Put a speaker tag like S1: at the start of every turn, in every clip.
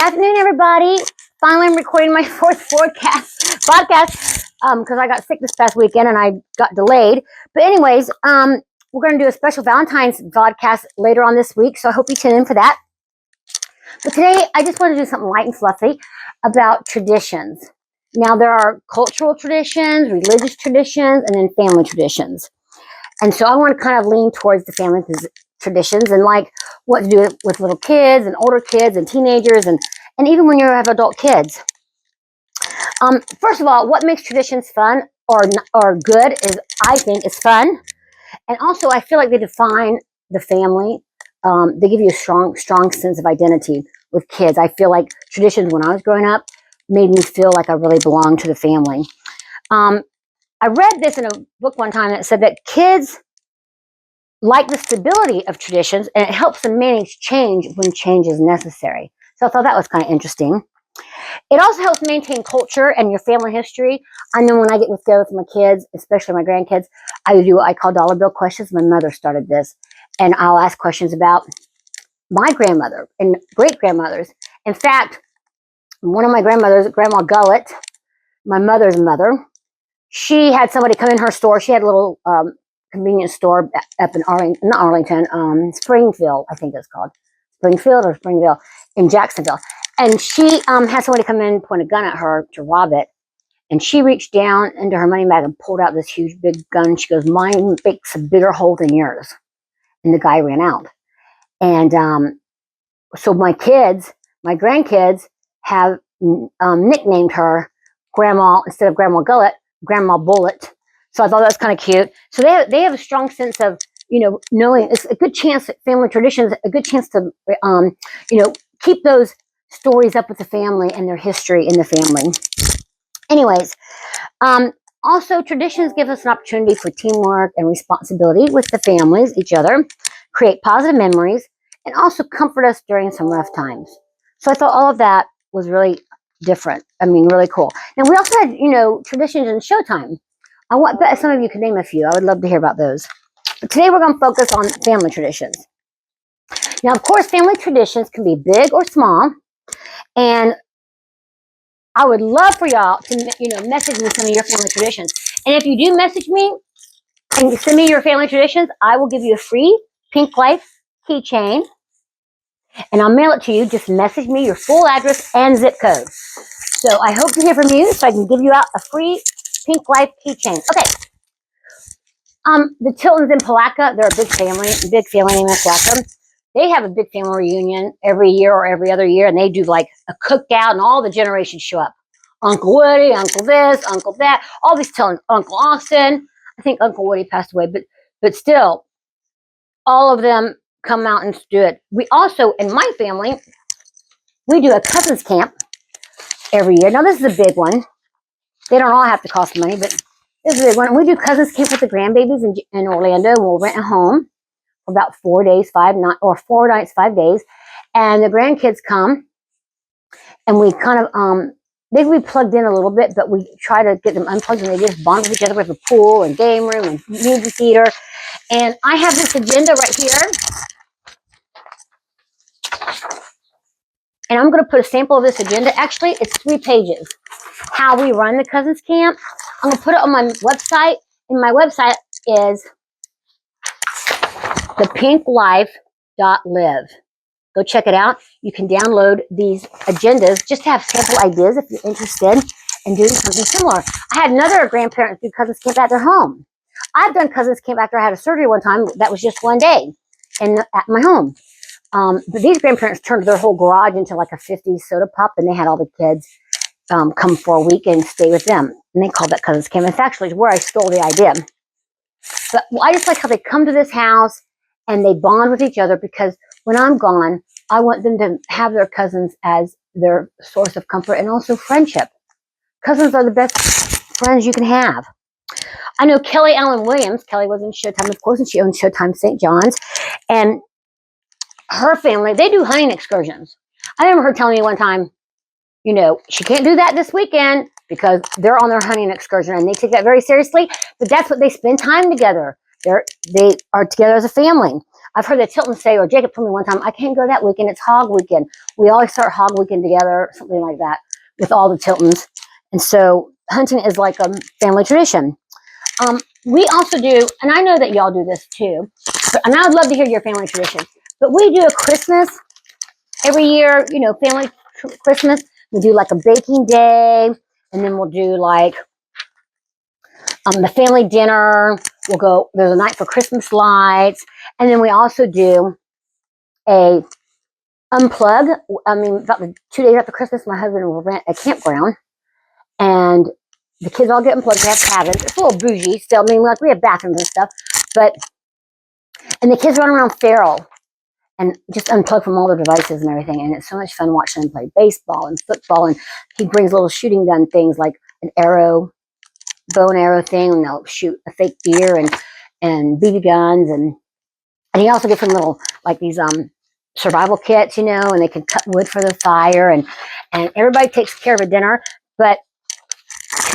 S1: afternoon, everybody. Finally, I'm recording my fourth podcast because I got sick this past weekend and I got delayed. But anyways, we're going to do a special Valentine's podcast later on this week, so I hope you tune in for that. But today, I just want to do something light and fluffy about traditions. Now, there are cultural traditions, religious traditions, and then family traditions. And so I want to kind of lean towards the family traditions and like what to do with little kids and older kids and teenagers and even when you have adult kids. First of all, what makes traditions fun or good is, I think, is fun. And also, I feel like they define the family. They give you a strong sense of identity with kids. I feel like traditions when I was growing up made me feel like I really belonged to the family. I read this in a book one time that said that kids like the stability of traditions and it helps them manage change when change is necessary. So I thought that was kind of interesting. It also helps maintain culture and your family history. I know when I get together with my kids, especially my grandkids, I do what I call dollar bill questions. My mother started this. And I'll ask questions about my grandmother and great-grandmothers. In fact, one of my grandmothers, Grandma Gullett, my mother's mother, she had somebody come in her store. She had a little convenience store up in Springfield, I think it's called. Springfield or Springville in Jacksonville. And she had somebody come in, point a gun at her to rob it. And she reached down into her money bag and pulled out this huge big gun. She goes, "Mine makes a bigger hole than yours." And the guy ran out. And so my grandkids have nicknamed her Grandma, instead of Grandma Gullett, Grandma Bullet. So I thought that was kind of cute. So they have a strong sense of, knowing it's a good chance that family traditions, a good chance to, keep those stories up with the family and their history in the family. Anyways, also traditions give us an opportunity for teamwork and responsibility with the families, each other, create positive memories, and also comfort us during some rough times. So I thought all of that was really different. I mean, really cool. Now we also had, traditions in Showtime. I bet some of you could name a few. I would love to hear about those. But today we're going to focus on family traditions. Now, of course, family traditions can be big or small. And I would love for y'all to, message me some of your family traditions. And if you do message me and you send me your family traditions, I will give you a free Pink Life keychain. And I'll mail it to you. Just message me your full address and zip code. So I hope to hear from you so I can give you out a free Pink Life keychain. Okay. The Tiltons in Palatka, they're a big family name in Palatka. They have a big family reunion every year or every other year, and they do like a cookout, and all the generations show up. Uncle Woody, Uncle this, Uncle that, all these Tiltons, Uncle Austin. I think Uncle Woody passed away, but still, all of them come out and do it. We also, in my family, we do a cousins camp every year. Now, this is a big one. They don't all have to cost money, but this is a big one. We do cousins camp with the grandbabies in Orlando, and we'll rent a home for about 4 days, 4 nights, 5 days. And the grandkids come, and we kind of, they can be plugged in a little bit, but we try to get them unplugged, and they just bond with each other. We have a pool and game room and movie theater. And I have this agenda right here. And I'm going to put a sample of this agenda. Actually, it's 3 pages. How we run the cousins camp. I'm going to put it on my website. And my website is thepinklife.live. Go check it out. You can download these agendas just to have sample ideas if you're interested in doing something similar. I had another grandparent do cousins camp at their home. I've done cousins camp after I had a surgery one time. That was just 1 day at my home. But these grandparents turned their whole garage into like a 50s soda pop, and they had all the kids come for a week and stay with them. And they called that cousins camp. It's actually where I stole the idea. But I just like how they come to this house and they bond with each other, because when I'm gone, I want them to have their cousins as their source of comfort and also friendship. Cousins are the best friends you can have. I know Kelly Allen Williams. Kelly was in Showtime, of course, and she owns Showtime St. John's. And her family, they do hunting excursions. I remember her telling me one time, she can't do that this weekend because they're on their hunting excursion, and they take that very seriously. But that's what they spend time together. They are together as a family. I've heard that Tilton say, or Jacob told me one time, I can't go that weekend. It's hog weekend. We always start hog weekend together, something like that, with all the Tiltons. And so hunting is like a family tradition. We also do, and I know that y'all do this too, and I would love to hear your family traditions, but we do a Christmas every year, you know, family Christmas. We do like a baking day, and then we'll do like the family dinner. We'll go, there's a night for Christmas lights, and then we also do a unplug. I mean, about 2 days after Christmas, my husband will rent a campground, and the kids all get unplugged. We have cabins. It's a little bougie still. I mean, like we have bathrooms and stuff, but and the kids run around feral and just unplug from all their devices and everything. And it's so much fun watching them play baseball and football. And he brings little shooting gun things like an arrow, bow and arrow thing, and they'll shoot a fake deer and BB guns. And he also gets them little like these survival kits, you know, and they can cut wood for the fire. And everybody takes care of a dinner. But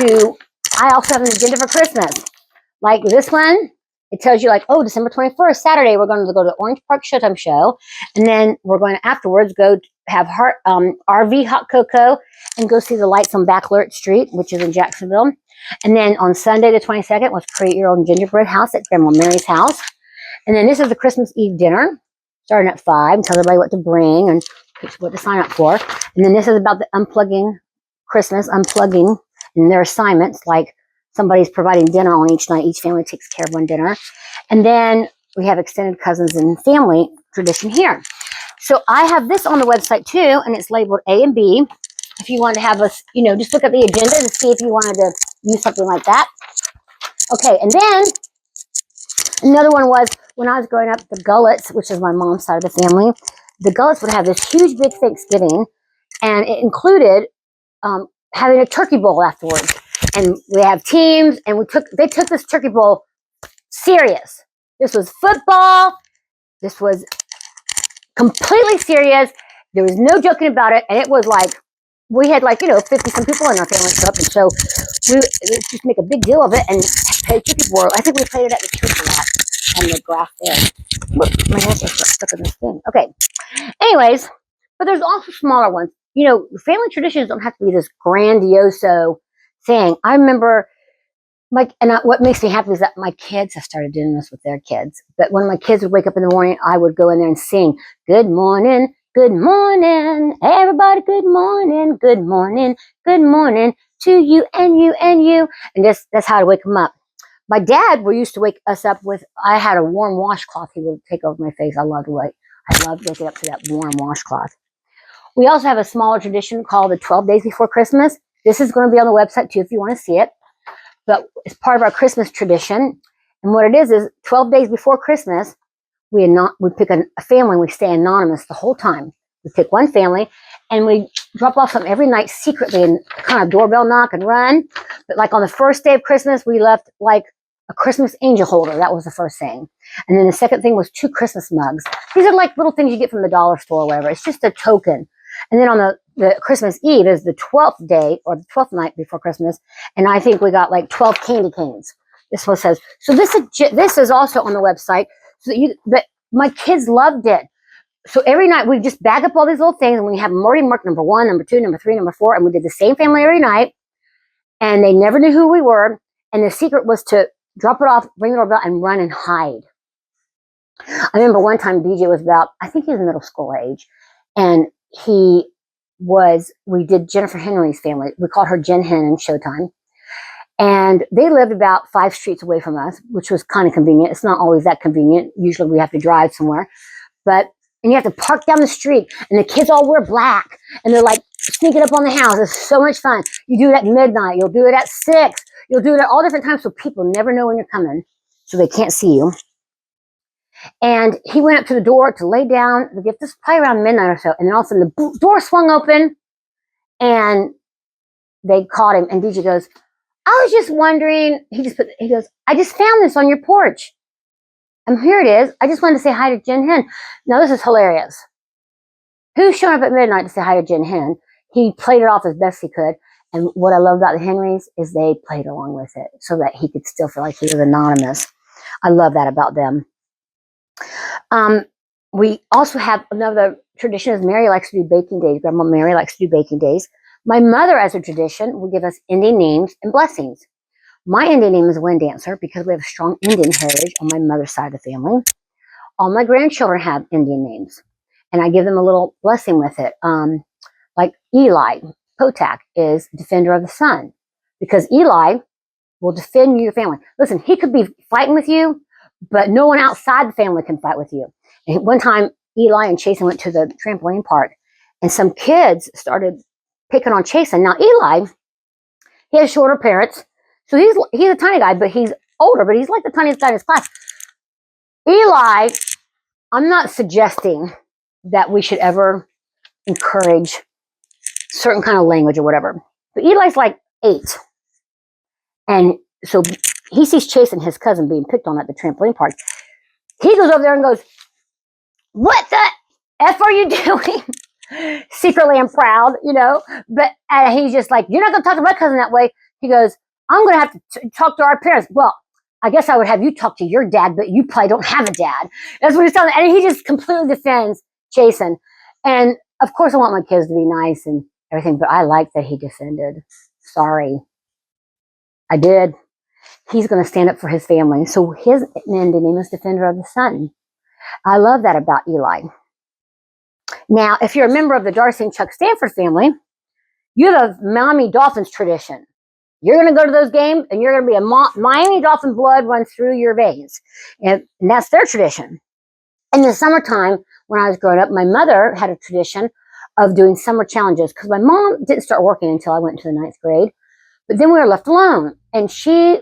S1: I also have an agenda for Christmas. Like this one, it tells you like, oh, December 21st, Saturday, we're going to go to Orange Park Showtime Show. And then we're going to afterwards go have RV Hot Cocoa and go see the lights on Backlert Street, which is in Jacksonville. And then on Sunday the 22nd was create your own gingerbread house at Grandma Mary's house. And then this is the Christmas Eve dinner, starting at 5, and tell everybody what to bring and what to sign up for. And then this is about the Christmas unplugging, and their assignments, like somebody's providing dinner on each night. Each family takes care of one dinner. And then we have extended cousins and family tradition here. So I have this on the website too, and it's labeled A and B. If you want to have us, you know, just look at the agenda to see if you wanted to use something like that. Okay, and then another one was when I was growing up, the Gullets, which is my mom's side of the family, the Gullets would have this huge big Thanksgiving, and it included having a turkey bowl afterwards. And we have teams, and they took this turkey bowl serious. This was football. This was completely serious. There was no joking about it. And it was like, we had like, 50 some people in our family show up. And so we just make a big deal of it and play turkey bowl. I think we played it at the church a lot on the grass there. Look, my hands are stuck in this thing. Okay. Anyways, but there's also smaller ones. Family traditions don't have to be this grandioso thing. I remember what makes me happy is that my kids have started doing this with their kids. But when my kids would wake up in the morning, I would go in there and sing, good morning, everybody, good morning, good morning to you and you and you. And that's how to wake them up. My dad used to wake us up with, I had a warm washcloth he would take over my face. I loved waking up to that warm washcloth. We also have a smaller tradition called the 12 Days Before Christmas. This is going to be on the website too if you want to see it. But it's part of our Christmas tradition. And what it is 12 days before Christmas, we pick a family and we stay anonymous the whole time. We pick one family and we drop off something every night secretly and kind of doorbell knock and run. But like on the first day of Christmas, we left like a Christmas angel holder. That was the first thing. And then the second thing was 2 Christmas mugs. These are like little things you get from the dollar store or whatever. It's just a token. And then on the Christmas Eve is the 12th day or the 12th night before Christmas. And I think we got like 12 candy canes. This one says, so this is also on the website. But my kids loved it. So every night we just bag up all these little things and we have them already marked number 1, number 2, number 3, number 4. And we did the same family every night. And they never knew who we were. And the secret was to drop it off, ring the doorbell, and run and hide. I remember one time DJ was about, I think he was middle school age. And we did Jennifer Henry's family. We called her Jen Hen in Showtime. And they lived about 5 streets away from us, which was kind of convenient. It's not always that convenient. Usually we have to drive somewhere. And you have to park down the street, and the kids all wear black, and they're like sneaking up on the house. It's so much fun. You do it at midnight. You'll do it at 6. You'll do it at all different times so people never know when you're coming, so they can't see you. And he went up to the door to lay down. The gift was probably around midnight or so. And then all of a sudden the door swung open and they caught him. And DJ goes, I was just wondering, he goes, I just found this on your porch. And here it is. I just wanted to say hi to Jen Hen. Now this is hilarious. Who's showing up at midnight to say hi to Jen Hen? He played it off as best he could. And what I love about the Henrys is they played along with it so that he could still feel like he was anonymous. I love that about them. We also have another tradition is Mary likes to do baking days. Grandma Mary likes to do baking days. My mother, as a tradition, will give us Indian names and blessings. My Indian name is Wind Dancer because we have strong Indian heritage on my mother's side of the family. All my grandchildren have Indian names, and I give them a little blessing with it. Like Eli Potak is defender of the sun because Eli will defend your family. Listen, he could be fighting with you, but no one outside the family can fight with you. And one time, Eli and Chasen went to the trampoline park, and some kids started picking on Chasen. Now, Eli, he has shorter parents, so he's a tiny guy, but he's older, but he's like the tiniest guy in his class. Eli, I'm not suggesting that we should ever encourage certain kind of language or whatever, but Eli's like 8. And so he sees Chase and his cousin being picked on at the trampoline park. He goes over there and goes, "What the F are you doing?" Secretly, I'm proud, but he's just like, "You're not going to talk to my cousin that way." He goes, "I'm going to have to talk to our parents." Well, I guess I would have you talk to your dad, but you probably don't have a dad. That's what he's telling. And he just completely defends Jason. And of course, I want my kids to be nice and everything, but I like that he defended. Sorry. I did. He's going to stand up for his family. So his name is Defender of the Sun. I love that about Eli. Now, if you're a member of the Darcy and Chuck Stanford family, you have a Miami Dolphins tradition. You're going to go to those games, and you're going to be a Miami Dolphin blood runs through your veins. And that's their tradition. In the summertime, when I was growing up, my mother had a tradition of doing summer challenges because my mom didn't start working until I went to the 9th grade. But then we were left alone, and she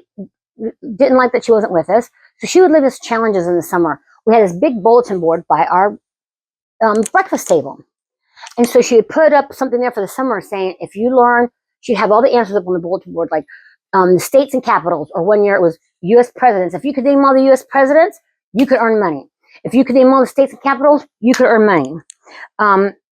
S1: didn't like that she wasn't with us. So she would leave us challenges in the summer. We had this big bulletin board by our breakfast table. And so she would put up something there for the summer saying, if you learn, she'd have all the answers up on the bulletin board, like the states and capitals, or one year it was U.S. presidents. If you could name all the U.S. presidents, you could earn money. If you could name all the states and capitals, you could earn money.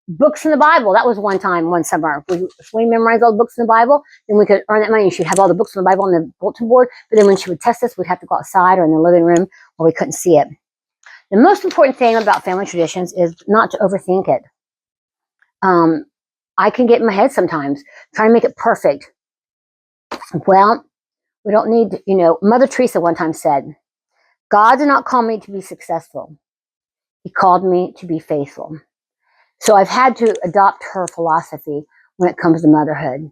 S1: Books in the Bible, that was one time, one summer. If we memorized all the books in the Bible, then we could earn that money. She'd have all the books in the Bible on the bulletin board, but then when she would test us, we'd have to go outside or in the living room where we couldn't see it. The most important thing about family traditions is not to overthink it. I can get in my head sometimes, trying to make it perfect. Well, we don't need to, Mother Teresa one time said, "God did not call me to be successful. He called me to be faithful." So I've had to adopt her philosophy when it comes to motherhood.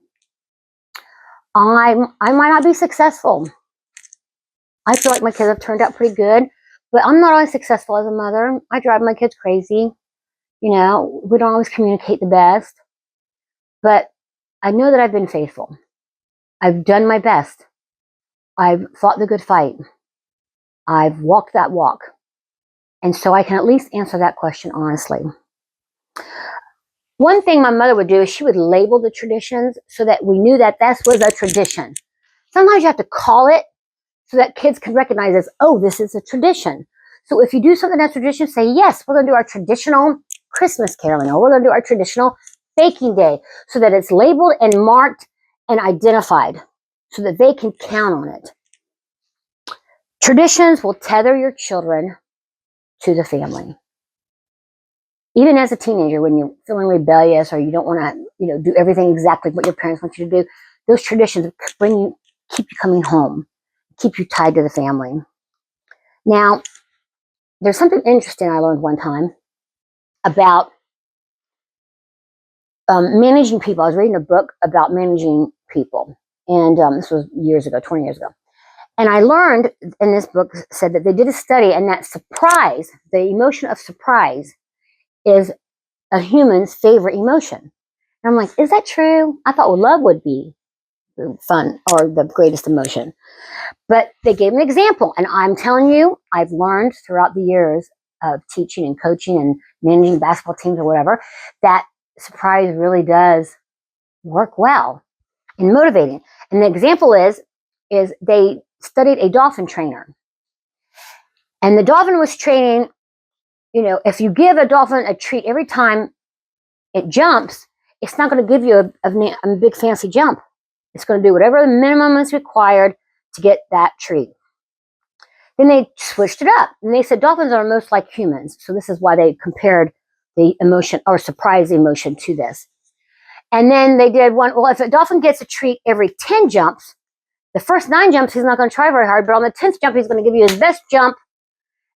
S1: I might not be successful. I feel like my kids have turned out pretty good, but I'm not always successful as a mother. I drive my kids crazy. We don't always communicate the best, but I know that I've been faithful. I've done my best. I've fought the good fight. I've walked that walk. And so I can at least answer that question honestly. One thing my mother would do is she would label the traditions so that we knew that this was a tradition. Sometimes you have to call it so that kids can recognize as, oh, this is a tradition. So if you do something that's tradition, say, yes, we're going to do our traditional Christmas caroling, or we're going to do our traditional baking day, so that it's labeled and marked and identified so that they can count on it. Traditions will tether your children to the family. Even as a teenager, when you're feeling rebellious or you don't want to, do everything exactly what your parents want you to do, those traditions keep you coming home, keep you tied to the family. Now, there's something interesting I learned one time about managing people. I was reading a book about managing people, and this was 20 years ago. And I learned, in this book said that they did a study, and that surprise, the emotion of surprise, is a human's favorite emotion. And I'm like, is that true? I thought love would be fun or the greatest emotion. But they gave an example, and I'm telling you, I've learned throughout the years of teaching and coaching and managing basketball teams or whatever, that surprise really does work well and motivating. And the example is they studied a dolphin trainer. And the dolphin was training, if you give a dolphin a treat every time it jumps, it's not going to give you a big fancy jump. It's going to do whatever the minimum is required to get that treat. Then they switched it up, and they said dolphins are most like humans. So this is why they compared the emotion or surprise emotion to this. And then they did one, well, if a dolphin gets a treat every 10 jumps, the first 9 jumps, he's not going to try very hard, but on the 10th jump, he's going to give you his best jump,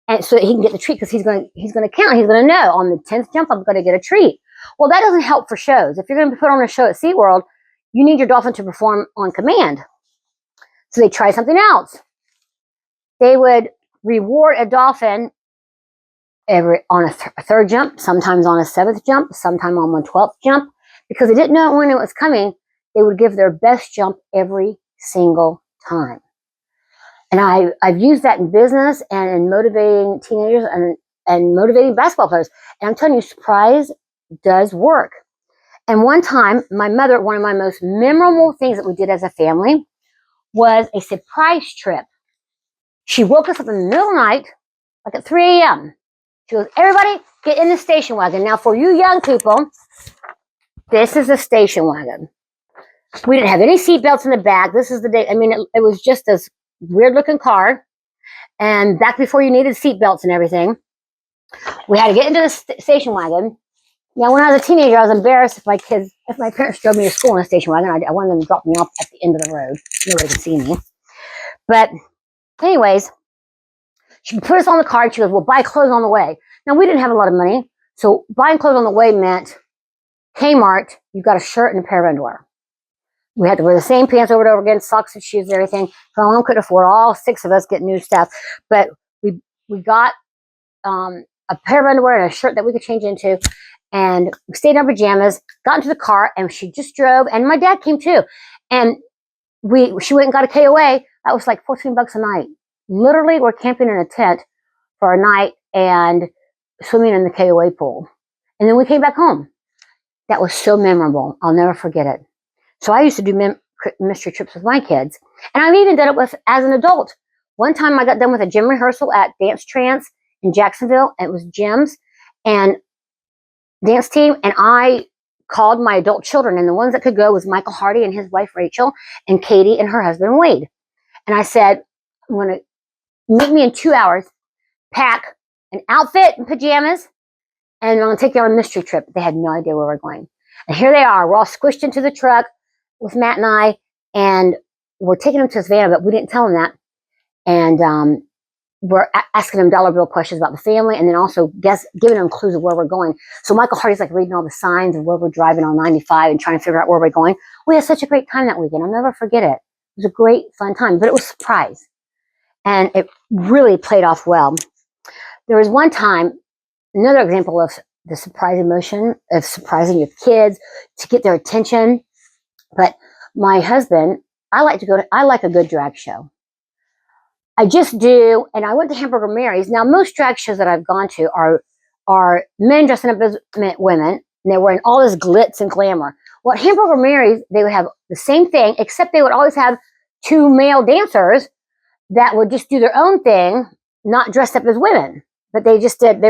S1: and so that he can get the treat, because he's going to count. He's going to know on the 10th jump, I'm going to get a treat. Well, that doesn't help for shows. If you're going to put on a show at SeaWorld, you need your dolphin to perform on command. So they try something else. They would reward a dolphin on a third jump, sometimes on a 7th jump, sometimes on a 12th jump, because they didn't know when it was coming. They would give their best jump every single time. And I've used that in business and in motivating teenagers and motivating basketball players. And I'm telling you, surprise does work. And one time, my mother, one of my most memorable things that we did as a family was a surprise trip. She woke us up in the middle of the night, like at 3 a.m. She goes, everybody get in the station wagon. Now for you young people, this is a station wagon. We didn't have any seatbelts in the back. This is the day. I mean, it was just this weird looking car. And back before you needed seatbelts and everything, we had to get into the station wagon. Now, when I was a teenager, I was embarrassed if my parents drove me to school in a station wagon. I wanted them to drop me off at the end of the road. Nobody could see me. But anyways, she put us on the car and she goes, well, buy clothes on the way. Now, we didn't have a lot of money. So buying clothes on the way meant Kmart, you got a shirt and a pair of underwear. We had to wear the same pants over and over again, socks and shoes and everything. My mom couldn't afford all 6 of us get new stuff. But we got a pair of underwear and a shirt that we could change into. And we stayed in our pajamas, got into the car, and she just drove. And my dad came too. And she went and got a KOA. That was like $14 a night. Literally, we're camping in a tent for a night and swimming in the KOA pool. And then we came back home. That was so memorable. I'll never forget it. So I used to do mystery trips with my kids. And I've even done it as an adult. One time I got done with a gym rehearsal at Dance Trance in Jacksonville. And it was Jim's and dance team. And I called my adult children. And the ones that could go was Michael Hardy and his wife, Rachel, and Katie and her husband, Wade. And I said, I'm going to meet me in 2 hours, pack an outfit and pajamas, and I'm going to take you on a mystery trip. They had no idea where we were going. And here they are. We're all squished into the truck with Matt and I, and we're taking them to Savannah, but we didn't tell them that. And we're asking them dollar bill questions about the family, and then also giving them clues of where we're going. So Michael Hardy's like reading all the signs of where we're driving on 95 and trying to figure out where we're going. We had such a great time that weekend. I'll never forget it. It was a great, fun time, but it was a surprise. And it really played off well. There was one time, another example of the surprise emotion of surprising your kids to get their attention. But my husband, I like a good drag show. I just do, and I went to Hamburger Mary's. Now, most drag shows that I've gone to are men dressing up as women, and they're wearing all this glitz and glamour. Well, at Hamburger Mary's, they would have the same thing, except they would always have 2 male dancers that would just do their own thing, not dressed up as women. But they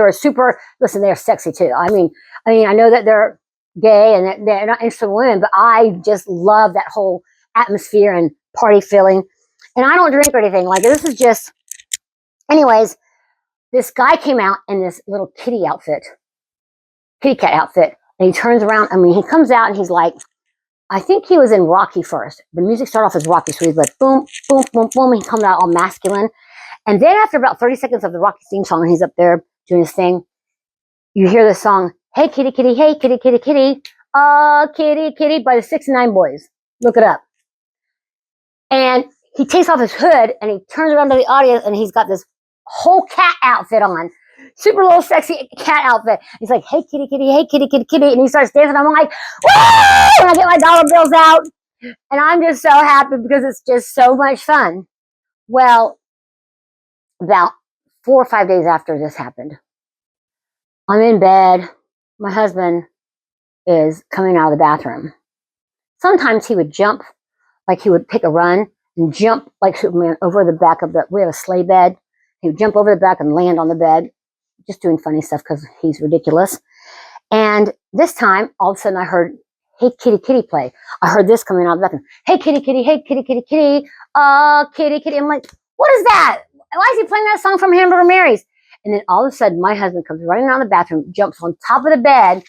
S1: were super, listen, they're sexy too. I mean, I know that they're gay and they're not interested in women, but I just love that whole atmosphere and party feeling. And I don't drink or anything. Like, this is just, anyways, this guy came out in this little kitty cat outfit. And he turns around. I mean, he comes out and he's like, I think he was in Rocky first. The music started off as Rocky. So he's like, boom, boom, boom, boom. He comes out all masculine. And then after about 30 seconds of the Rocky theme song, and he's up there doing his thing, you hear the song, hey, kitty, kitty, hey, kitty, kitty, kitty. Kitty, kitty, by the 6 9 Boys. Look it up. And he takes off his hood and he turns around to the audience and he's got this whole cat outfit on. Super little sexy cat outfit. He's like, hey, kitty, kitty, hey, kitty, kitty, kitty. And he starts dancing. I'm like, woo! And I get my dollar bills out. And I'm just so happy because it's just so much fun. Well, about 4 or 5 days after this happened, I'm in bed. My husband is coming out of the bathroom. Sometimes he would jump, like he would take a run and jump like Superman over the back of we have a sleigh bed. He would jump over the back and land on the bed, just doing funny stuff because he's ridiculous. And this time, all of a sudden I heard, hey, kitty, kitty play. I heard this coming out of the bathroom. Hey, kitty, kitty, hey, kitty, kitty, kitty. Kitty, kitty. I'm like, what is that? why is he playing that song from Hamburger Mary's? And then all of a sudden, my husband comes running out of the bathroom, jumps on top of the bed,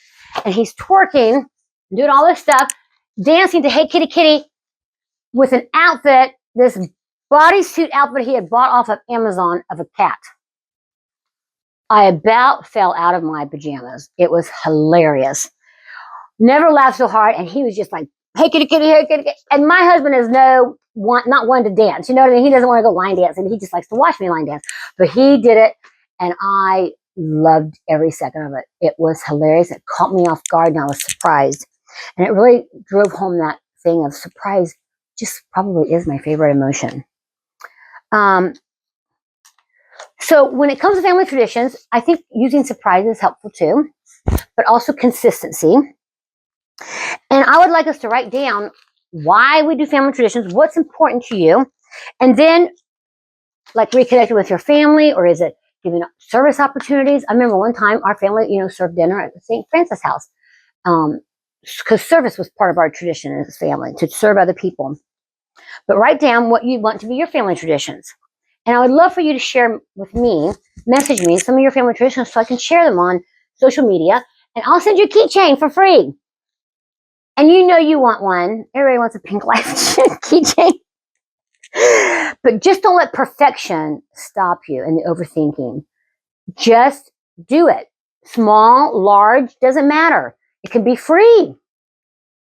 S1: and he's twerking, doing all this stuff, dancing to Hey Kitty Kitty with an outfit, this bodysuit outfit he had bought off of Amazon of a cat. I about fell out of my pajamas. It was hilarious. Never laughed so hard, and he was just like, hey kitty kitty, hey kitty kitty. And my husband is not one to dance. You know what I mean? He doesn't want to go line dancing. He just likes to watch me line dance. But he did it, and I loved every second of it. It was hilarious. It caught me off guard, and I was surprised. And it really drove home that thing of surprise just probably is my favorite emotion. So when it comes to family traditions, I think using surprise is helpful too, but also consistency. And I would like us to write down why we do family traditions, what's important to you, and then like reconnecting with your family, or is it giving service opportunities? I remember one time our family, served dinner at the St. Francis house because service was part of our tradition as a family, to serve other people. But write down what you want to be your family traditions. And I would love for you to share with me, message me some of your family traditions so I can share them on social media. And I'll send you a keychain for free. And you know you want one. Everybody wants a Pink Life keychain. But just don't let perfection stop you in the overthinking. Just do it. Small, large, doesn't matter. It can be free.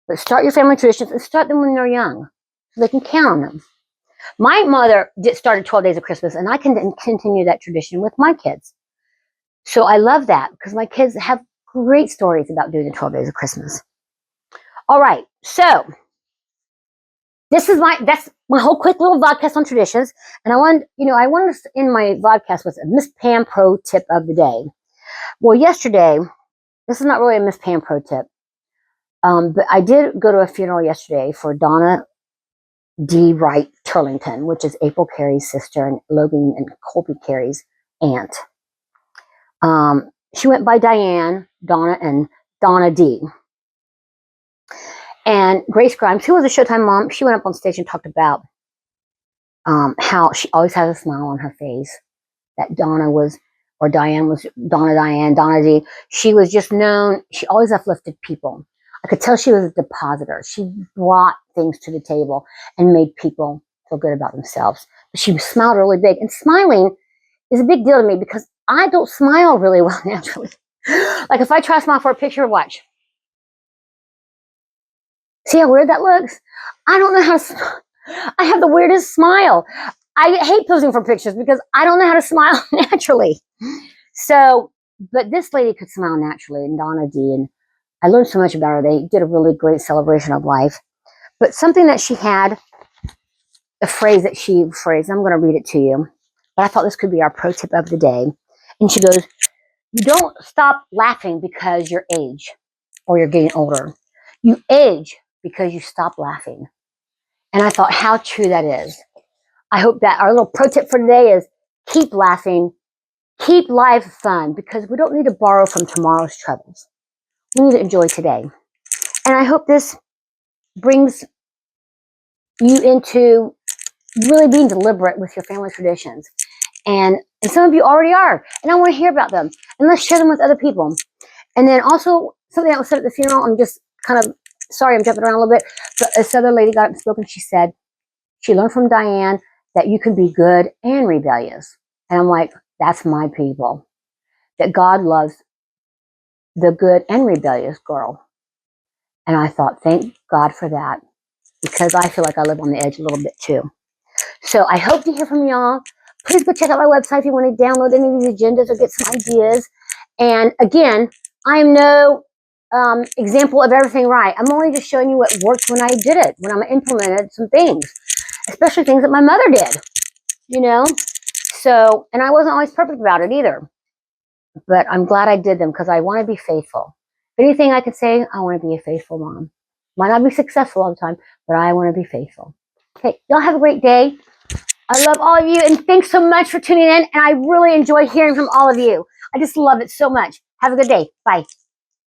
S1: But start your family traditions and start them when they're young so they can count on them. My mother started 12 Days of Christmas, and I can continue that tradition with my kids. So I love that because my kids have great stories about doing the 12 Days of Christmas. All right, so that's my whole quick little vodcast on traditions. And I wanted to end my vodcast with a Miss Pam pro tip of the day. Well, yesterday, this is not really a Miss Pam pro tip, but I did go to a funeral yesterday for Donna D. Wright Turlington, which is April Carey's sister and Logan and Colby Carey's aunt. She went by Diane, Donna, and Donna D. And Grace Grimes, who was a Showtime mom, she went up on stage and talked about how she always has a smile on her face. That Donna D. She was just known, she always uplifted people. I could tell she was a depositor. She brought things to the table and made people feel good about themselves. But she smiled really big. And smiling is a big deal to me because I don't smile really well naturally. Like if I try to smile for a picture, watch. See how weird that looks? I don't know how to smile. I have the weirdest smile. I hate posing for pictures because I don't know how to smile naturally. So, but this lady could smile naturally, and Donna D. And I learned so much about her. They did a really great celebration of life. But something that she had, a phrase that she phrased, I'm going to read it to you. But I thought this could be our pro tip of the day. And she goes, you don't stop laughing because you age or you're getting older. You age because you stop laughing. And I thought how true that is. I hope that our little pro tip for today is keep laughing, keep life fun, because we don't need to borrow from tomorrow's troubles. We need to enjoy today. And I hope this brings you into really being deliberate with your family traditions. And some of you already are. And I want to hear about them. And let's share them with other people. And then also, something that was said at the funeral, I'm just kind of, sorry, I'm jumping around a little bit. But this other lady got up and spoke, and she said, she learned from Diane that you can be good and rebellious. And I'm like, that's my people. That God loves the good and rebellious girl. And I thought, thank God for that, because I feel like I live on the edge a little bit too. So I hope to hear from y'all. Please go check out my website if you want to download any of these agendas or get some ideas. And again, I am no example of everything right. I'm only just showing you what worked when I did it, when I implemented some things, especially things that my mother did, So, and I wasn't always perfect about it either. But I'm glad I did them because I want to be faithful. If anything I could say, I want to be a faithful mom. Might not be successful all the time, but I want to be faithful. Okay, y'all have a great day. I love all of you, and thanks so much for tuning in. And I really enjoy hearing from all of you. I just love it so much. Have a good day. Bye.